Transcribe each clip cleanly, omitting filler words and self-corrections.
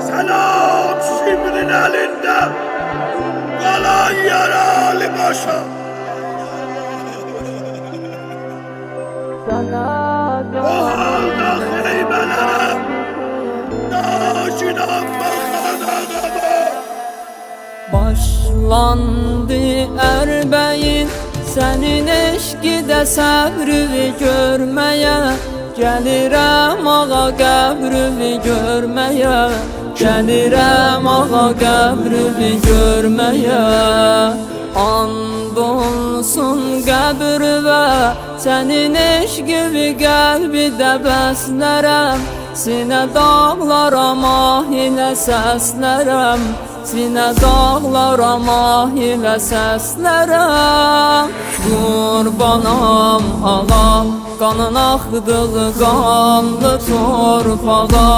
Selam Şibrin elinde kalan yaralı başa. O halde heybelere naşinan bakana. Başlandı erbeyin senin eşkide səbrini görməyə. Gəlirəm ağa qəbrini görməyə. Gəlirəm ağa qəbrini görməyə. And olsun qəbrivə sənin eşqini qəlbidə bəslərəm. Sinə dağlara mahilə səslərəm. Sinə dağlara mahilə səslərəm. Qurbanam ağa qanın axdığı qanlı torpağa.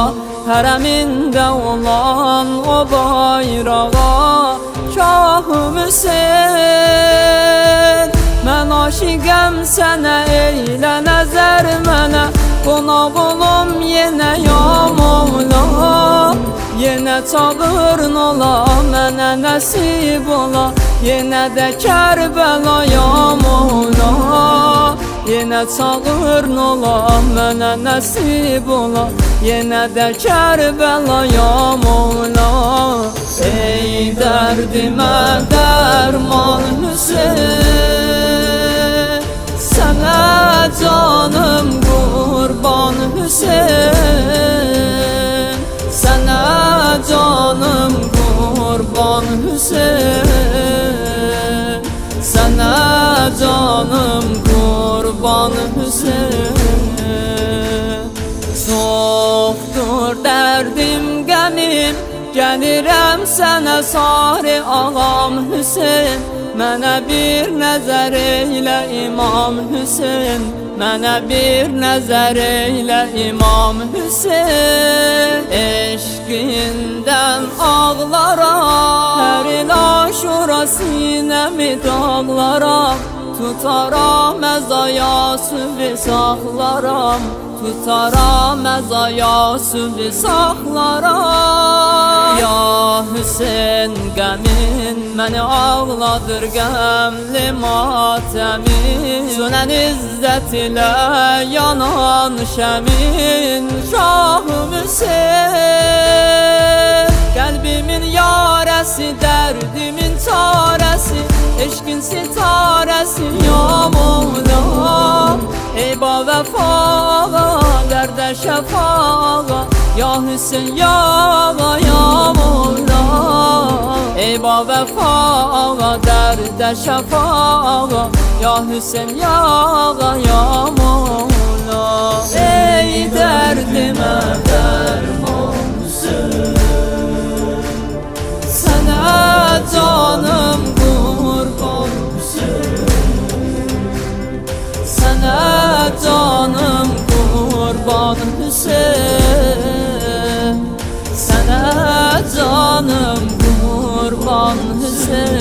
Hərəmində olan o bayrağa. Şahım Hüseyin, mən aşiqəm sənə, eylə nəzər mənə. Qonaq olum yenə ya Mevla, yenə çağırın ola, mənə nəsib ola. Yenə də Kərbəla ya Mevla, yenə çağırın ola, mənə nəsib ola. Yenə də Kərbəla ya Mevla. Ey dərdimə dərman Hüseyin, sənə canım qurban Hüseyin. Sənə canım qurban Hüseyin. Sənə canım qurban Hüseyin. Çoxdur dərdim qəmim, gəlirəm sənə sari ağam Hüseyin. Mənə bir nəzər eylə İmam Hüseyin. Mənə bir nəzər eylə İmam Hüseyin. Eşqindən ağlaram, hər il aşura sinəmi dağlaram. Tutaram əzaya sübhi saxlaram. Tutaram əzaya sübhi saxlaram. Ya Hüseyin qəmin məni ağladır, qəmli matəmin. Sönən izzət ilə yanan şəmin. Şahım Hüseyin, qəlbimin yarəsi, dərdimin çarəsi. Eşqin sitarəsi ya Mevla. Ey ba vəfağa, dərdə şəfağa, ya Hüseyin ya ağa ya Mevla. Ey ba vəfağa, dərdə şəfağa, ya Hüseyin ya ağa ya Mevla. Ey dərdimə dərman Hüseyin, sənə canım qurban Hüseyin. Sənə canım qurban Hüseyin. Sənə canım qurban Hüseyin.